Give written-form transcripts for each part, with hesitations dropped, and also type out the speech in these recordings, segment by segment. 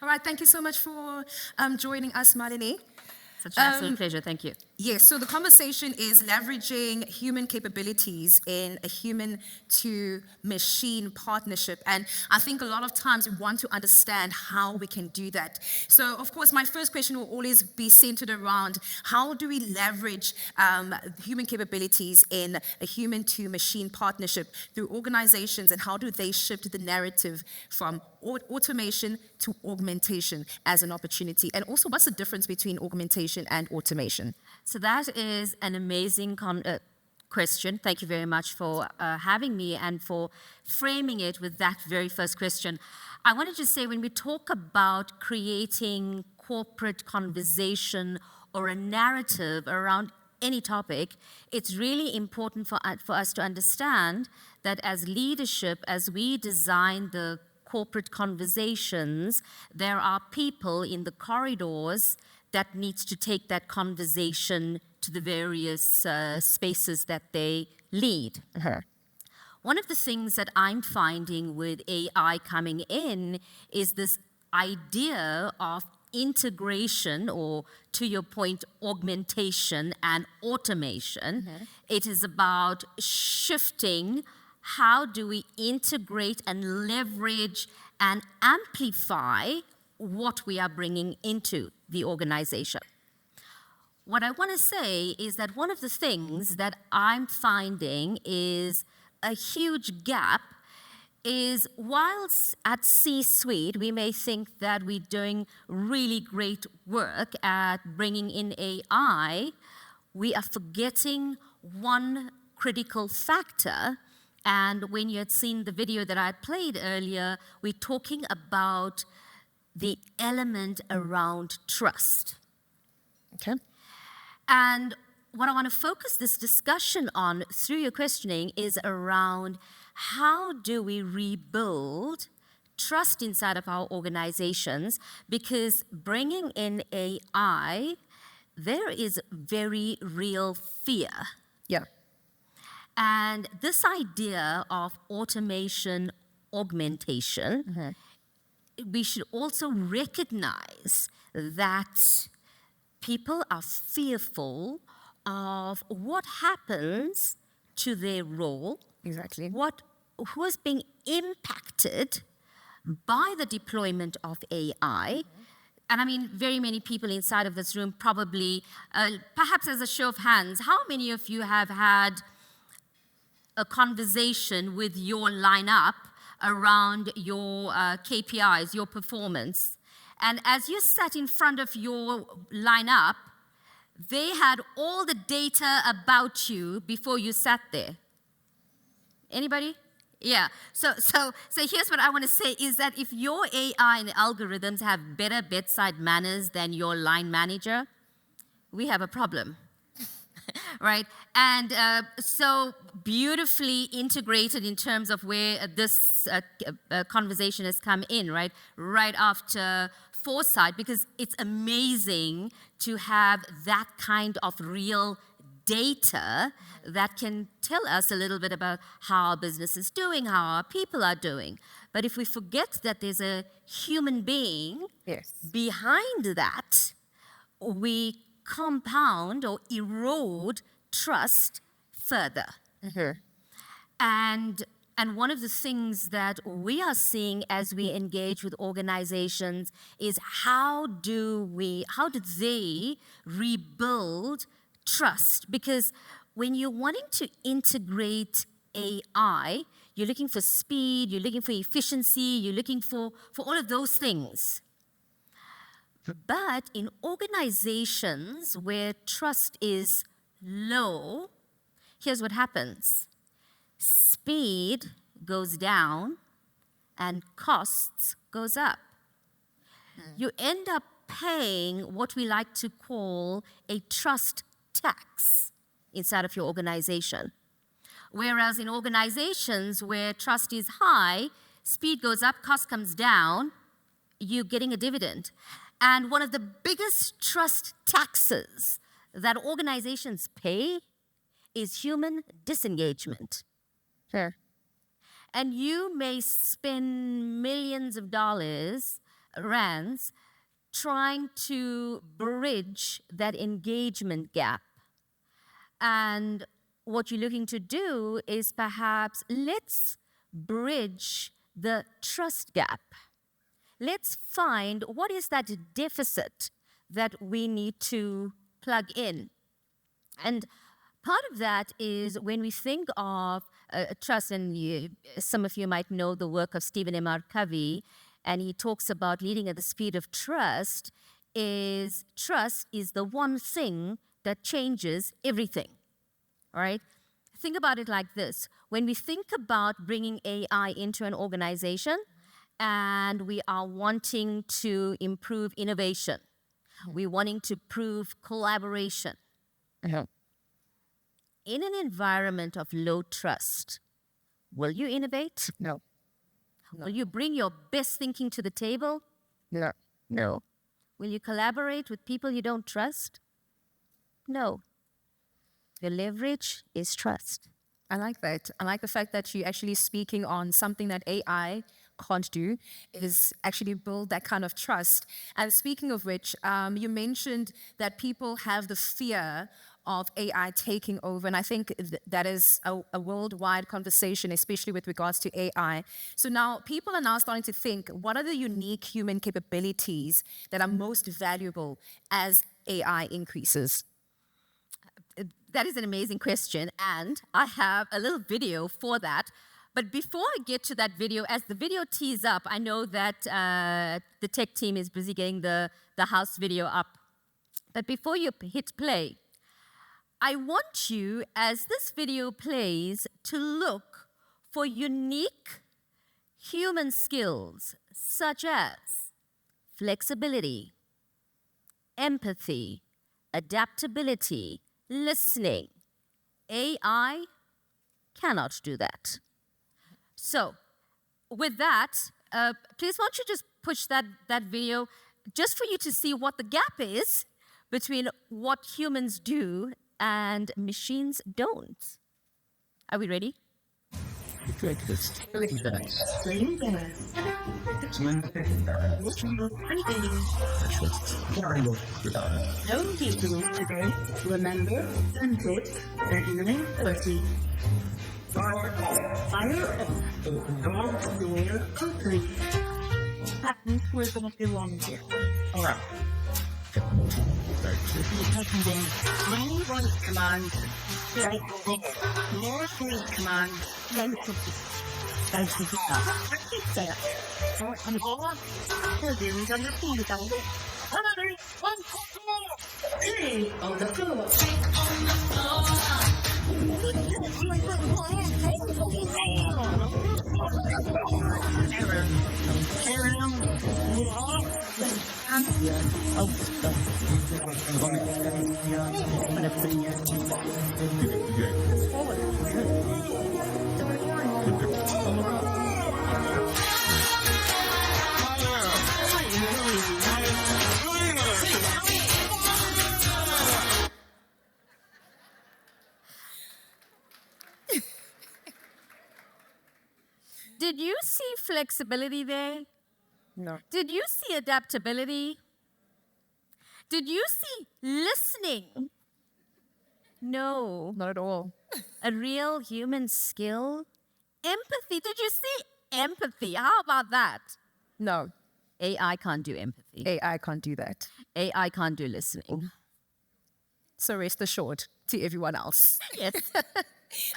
All right, thank you so much for joining us, Marlinie. Such an absolute pleasure. Thank you. Yes, so the conversation is leveraging human capabilities in a human to machine partnership. And I think a lot of times we want to understand how we can do that. So, of course, my first question will always be centered around how do we leverage human capabilities in a human to machine partnership through organizations, and how do they shift the narrative from automation to augmentation as an opportunity? And also, what's the difference between augmentation and automation? So that is an amazing question. Thank you very much for having me and for framing it with that very first question. I wanted to say, when we talk about creating corporate conversation or a narrative around any topic, it's really important for us to understand that as leadership, as we design the corporate conversations, there are people in the corridors that needs to take that conversation to the various spaces that they lead. One of the things that I'm finding with AI coming in is this idea of integration, or to your point, augmentation and automation. It is about shifting how do we integrate and leverage and amplify what we are bringing into the organization. What I want to say is that one of the things that I'm finding is a huge gap is, whilst at C-suite we may think that we're doing really great work at bringing in AI, we are forgetting one critical factor. And when you had seen the video that I had played earlier, we're talking about the element around trust. Okay. And what I want to focus this discussion on through your questioning is around how do we rebuild trust inside of our organizations, because bringing in AI, there is very real fear. Yeah. And this idea of automation, augmentation, we should also recognize that people are fearful of what happens to their role. Exactly. Who is being impacted by the deployment of AI. And I mean, very many people inside of this room probably, perhaps as a show of hands, how many of you have had a conversation with your lineup around your KPIs, your performance? And as you sat in front of your lineup, they had all the data about you before you sat there. Anybody? Yeah. So here's what I want to say is that if your AI and algorithms have better bedside manners than your line manager, we have a problem. Right? And so beautifully integrated in terms of where this conversation has come in, right? Right after FIRESIDE, because it's amazing to have that kind of real data that can tell us a little bit about how our business is doing, how our people are doing. But if we forget that there's a human being behind that, we compound or erode trust further. And one of the things that we are seeing as we engage with organizations is how do they rebuild trust? Because when you're wanting to integrate AI, you're looking for speed, you're looking for efficiency, you're looking for all of those things. But in organizations where trust is low, here's what happens. Speed goes down and costs goes up. You end up paying what we like to call a trust tax inside of your organization. Whereas in organizations where trust is high, speed goes up, cost comes down, you're getting a dividend. And one of the biggest trust taxes that organizations pay is human disengagement. Sure. And you may spend millions of dollars rands trying to bridge that engagement gap. And what you're looking to do is perhaps let's bridge the trust gap. Let's find what is that deficit that we need to plug in. And part of that is when we think of trust, and some of you might know the work of Stephen M. R. Covey, and he talks about leading at the speed of trust is the one thing that changes everything, all right? Think about it like this. When we think about bringing AI into an organization and we are wanting to improve innovation, we're wanting to prove collaboration, in an environment of low trust, will you innovate? No. Will you bring your best thinking to the table? No. No. Will you collaborate with people you don't trust? No. Your leverage is trust. I like that. I like the fact that you're actually speaking on something that AI can't do, is actually build that kind of trust. And speaking of which, you mentioned that people have the fear of AI taking over, and I think that is a worldwide conversation, especially with regards to AI. So now people are now starting to think, what are the unique human capabilities that are most valuable as AI increases? That is an amazing question, and I have a little video for that. But before I get to that video, as the video tees up, I know that the tech team is busy getting the house video up. But before you hit play, I want you, as this video plays, to look for unique human skills such as flexibility, empathy, adaptability, listening. AI cannot do that. So, with that, please why don't you just push that video just for you to see what the gap is between what humans do and machines don't. Are we ready? No people today remember sunset 39:30. Fire dog door country. That means we're gonna do one here. Alright. Many voice commands, like more voice commands, than thanks to that. And all buildings on the field on the another one three on the floor. Did you see flexibility there? No. Did you see adaptability? Did you see listening? No. Not at all. A real human skill? Empathy. Did you see empathy? How about that? No. AI can't do empathy. AI can't do that. AI can't do listening. So rest assured to everyone else. Yes.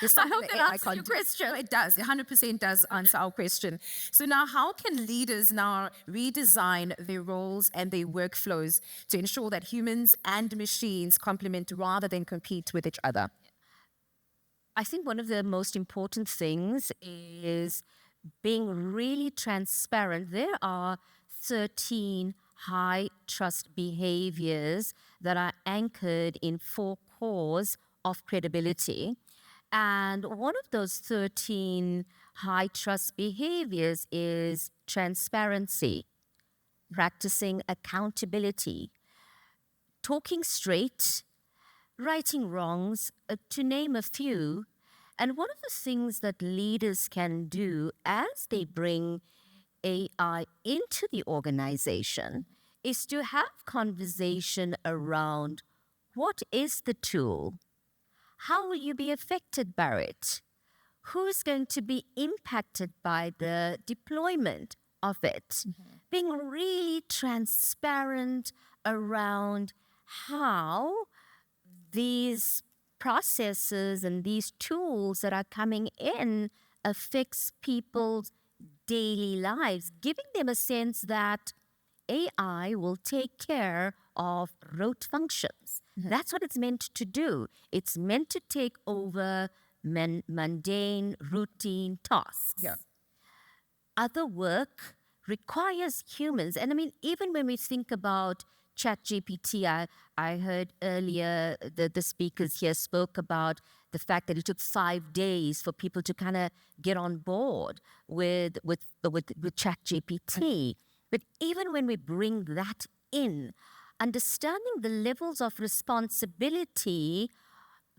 There's I something hope that AI answers can't your do. question. It does. It 100% does answer our question. So now how can leaders now redesign their roles and their workflows to ensure that humans and machines complement rather than compete with each other? I think one of the most important things is being really transparent. There are 13 high trust behaviors that are anchored in 4 cores of credibility. And one of those 13 high trust behaviors is transparency, practicing accountability, talking straight, righting wrongs, to name a few. And one of the things that leaders can do as they bring AI into the organization is to have conversation around what is the tool? How will you be affected by it? Who's going to be impacted by the deployment of it? Being really transparent around how these processes and these tools that are coming in affects people's daily lives, giving them a sense that AI will take care of rote functions. That's what it's meant to do. It's meant to take over mundane, routine tasks. Yeah. Other work requires humans. And I mean, even when we think about ChatGPT, I heard earlier the speakers here spoke about the fact that it took 5 days for people to kind of get on board with ChatGPT. But even when we bring that in, understanding the levels of responsibility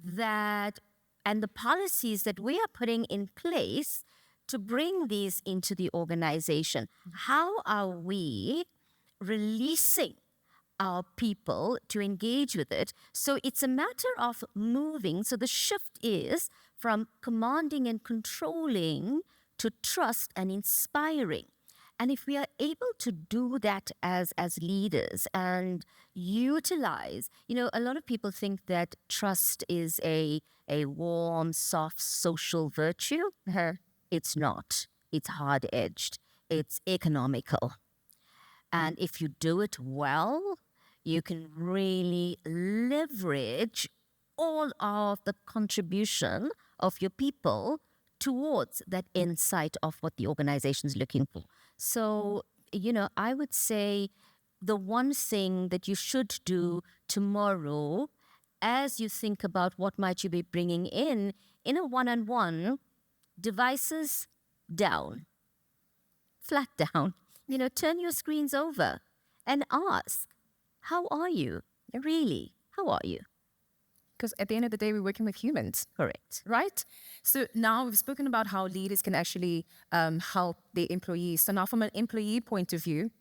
that and the policies that we are putting in place to bring these into the organization. How are we releasing our people to engage with it? So it's a matter of moving. So the shift is from commanding and controlling to trust and inspiring. And if we are able to do that as leaders and utilize, a lot of people think that trust is a warm, soft social virtue. It's not. It's hard-edged. It's economical. And if you do it well, you can really leverage all of the contribution of your people towards that insight of what the organization is looking for. So, I would say the one thing that you should do tomorrow as you think about what might you be bringing in a one-on-one, devices down, flat down. Turn your screens over and ask, how are you? Really, how are you? Because at the end of the day, we're working with humans. Correct. Right? So now we've spoken about how leaders can actually help their employees. So now from an employee point of view,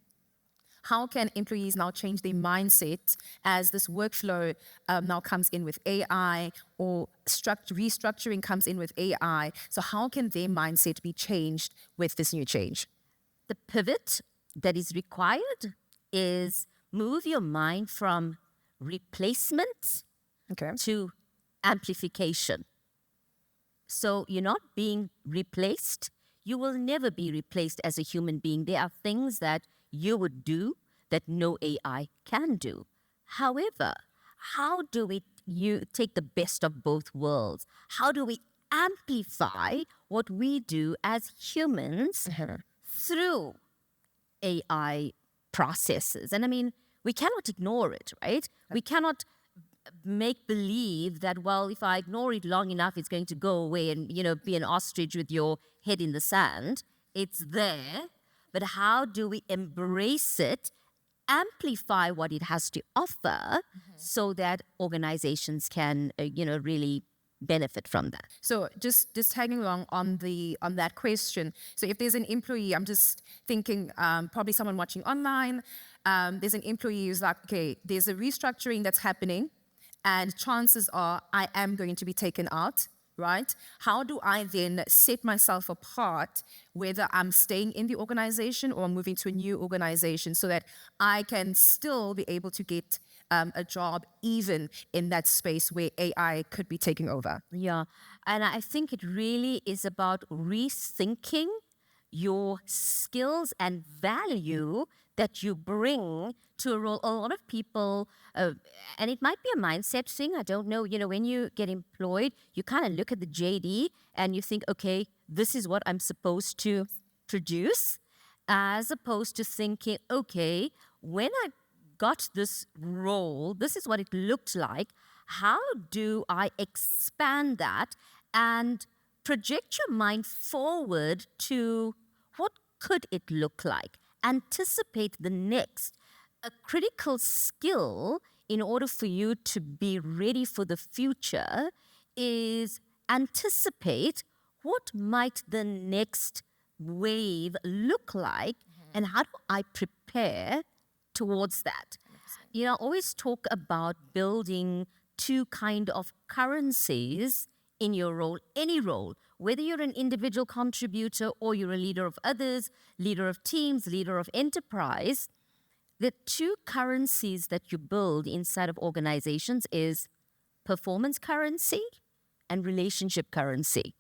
how can employees now change their mindset as this workflow now comes in with AI or restructuring comes in with AI? So how can their mindset be changed with this new change? The pivot that is required is move your mind from replacement to amplification. So you're not being replaced. You will never be replaced as a human being. There are things that you would do that no AI can do. However, how do you take the best of both worlds? How do we amplify what we do as humans through AI processes? And I mean, we cannot ignore it, right? We cannot make believe that, well, if I ignore it long enough, it's going to go away and, be an ostrich with your head in the sand. It's there, but how do we embrace it, amplify what it has to offer so that organizations can, really benefit from that? So just tagging along on that question. So if there's an employee, I'm just thinking probably someone watching online, there's an employee who's like, okay, there's a restructuring that's happening and chances are I am going to be taken out, right? How do I then set myself apart, whether I'm staying in the organization or moving to a new organization, so that I can still be able to get a job even in that space where AI could be taking over? Yeah, and I think it really is about rethinking your skills and value that you bring to a role. A lot of people, and it might be a mindset thing, I don't know, when you get employed, you kind of look at the JD and you think, okay, this is what I'm supposed to produce, as opposed to thinking, okay, when I got this role, this is what it looked like. How do I expand that and project your mind forward to what could it look like? Anticipate the next. A critical skill in order for you to be ready for the future is anticipate what might the next wave look like, and how do I prepare towards that? You know, I always talk about building two kind of currencies in your role, any role, whether you're an individual contributor or you're a leader of others, leader of teams, leader of enterprise. The two currencies that you build inside of organizations is performance currency and relationship currency.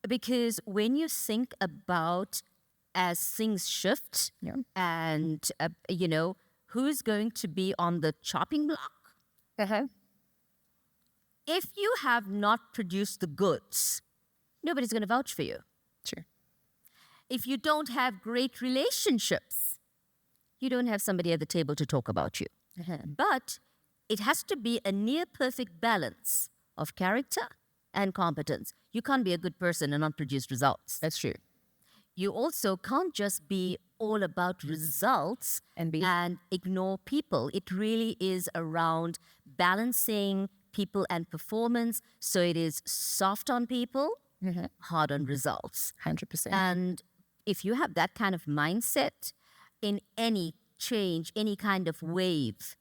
Because when you think about as things shift and, who's going to be on the chopping block, if you have not produced the goods, nobody's going to vouch for you. Sure. If you don't have great relationships, you don't have somebody at the table to talk about you. But it has to be a near perfect balance of character and competence. You can't be a good person and not produce results. That's true. You also can't just be all about results and ignore people. It really is around balancing people and performance. So it is soft on people, hard on results. 100%. And if you have that kind of mindset in any change, any kind of wave,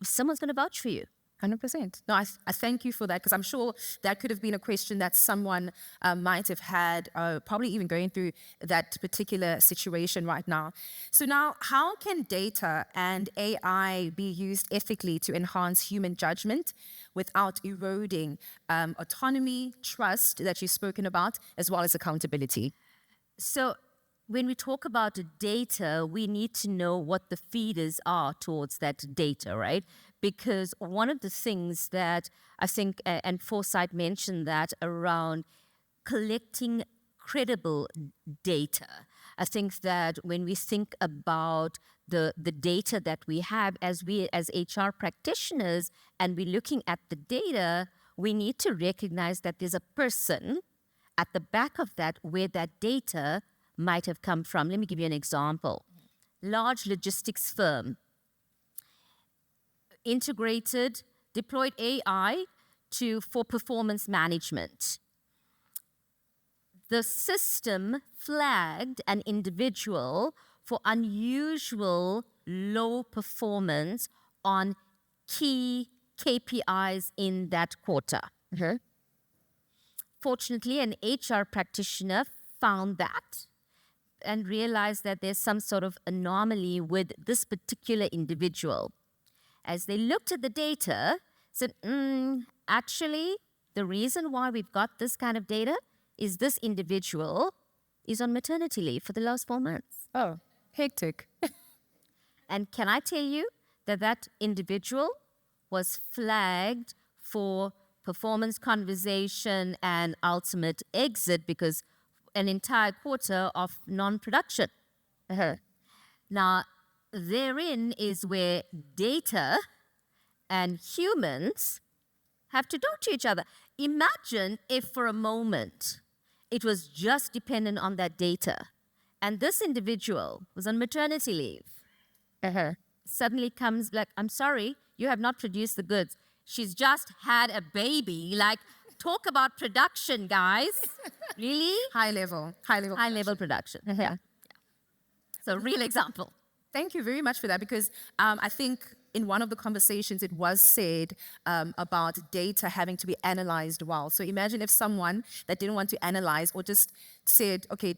someone's going to vouch for you. 100%. No, I thank you for that, because I'm sure that could have been a question that someone might have had, probably even going through that particular situation right now. So now, how can data and AI be used ethically to enhance human judgment without eroding autonomy, trust that you've spoken about, as well as accountability? So when we talk about data, we need to know what the feeders are towards that data, right? Because one of the things that I think, and Foresight mentioned that around collecting credible data. I think that when we think about the data that we have as HR practitioners, and we're looking at the data, we need to recognize that there's a person at the back of that where that data might have come from. Let me give you an example. Large logistics firm deployed AI for performance management. The system flagged an individual for unusual low performance on key KPIs in that quarter. Fortunately, an HR practitioner found that and realized that there's some sort of anomaly with this particular individual. As they looked at the data, said, actually, the reason why we've got this kind of data is this individual is on maternity leave for the last 4 months. Oh, hectic. And can I tell you that individual was flagged for performance conversation and ultimate exit because an entire quarter of non-production. Now, therein is where data and humans have to talk to each other. Imagine if for a moment it was just dependent on that data and this individual was on maternity leave. Suddenly comes like, I'm sorry, you have not produced the goods. She's just had a baby. Like, talk about production, guys. Really? High level production. Yeah. So, real example. Thank you very much for that, because I think in one of the conversations it was said about data having to be analyzed well. So imagine if someone that didn't want to analyze or just said, okay,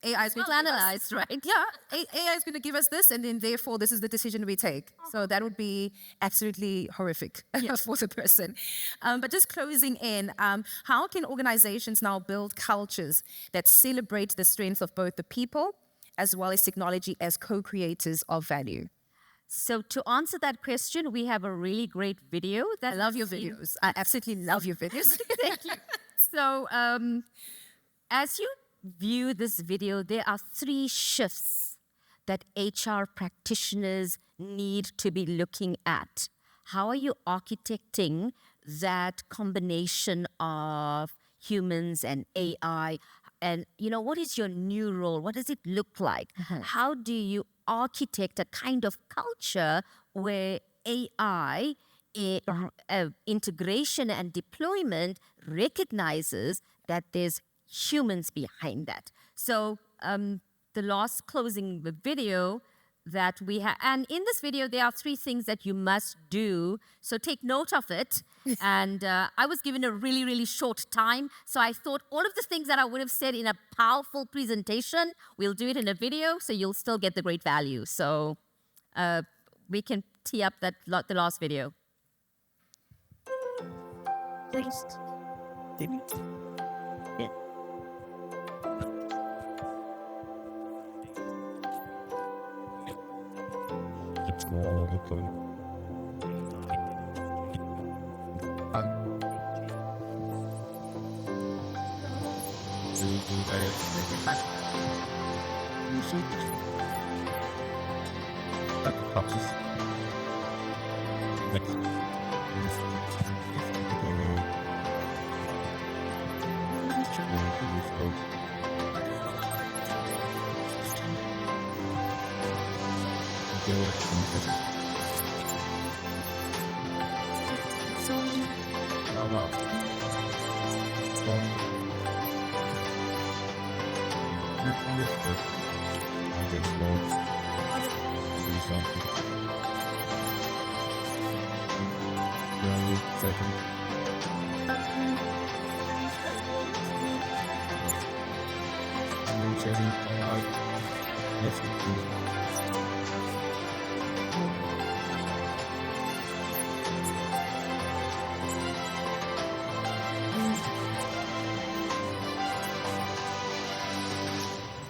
AI is going to analyze, us, right? Yeah, AI is going to give us this, and then therefore this is the decision we take. So that would be absolutely horrific for the person. But just closing in, how can organizations now build cultures that celebrate the strengths of both the people as well as technology as co-creators of value? So to answer that question, we have a really great video. I love your videos. I absolutely love your videos. Thank you. So as you view this video, there are 3 shifts that HR practitioners need to be looking at. How are you architecting that combination of humans and AI? And, what is your new role? What does it look like? How do you architect a kind of culture where AI integration and deployment recognizes that there's humans behind that? So the last closing video that we have, and in this video there are 3 things that you must do, so take note of it. And I was given a really, really short time, so I thought all of the things that I would have said in a powerful presentation, we'll do it in a video, so you'll still get the great value. So we can tee up the last video. Next. Didn't. Yeah. It's more open.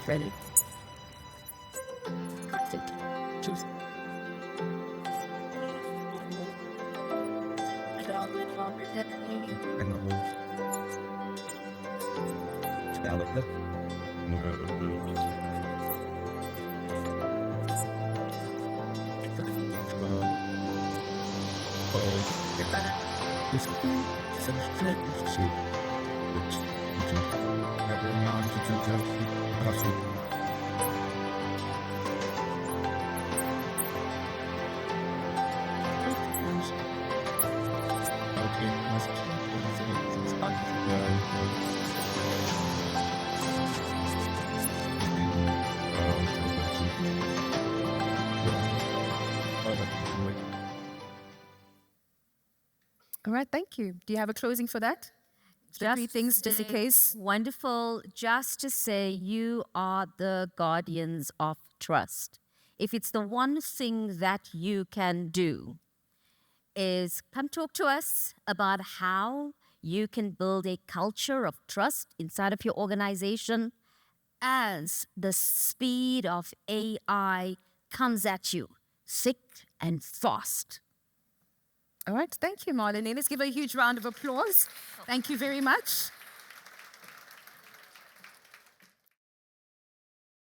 Ready. Choose. And the whole. Now like that. All right, thank you. Do you have a closing for that? The 3 things, just in case. Wonderful. Just to say, you are the guardians of trust. If it's the one thing that you can do, is come talk to us about how you can build a culture of trust inside of your organization as the speed of AI comes at you thick and fast. All right, thank you, Marlinie. Let's give her a huge round of applause. Thank you very much.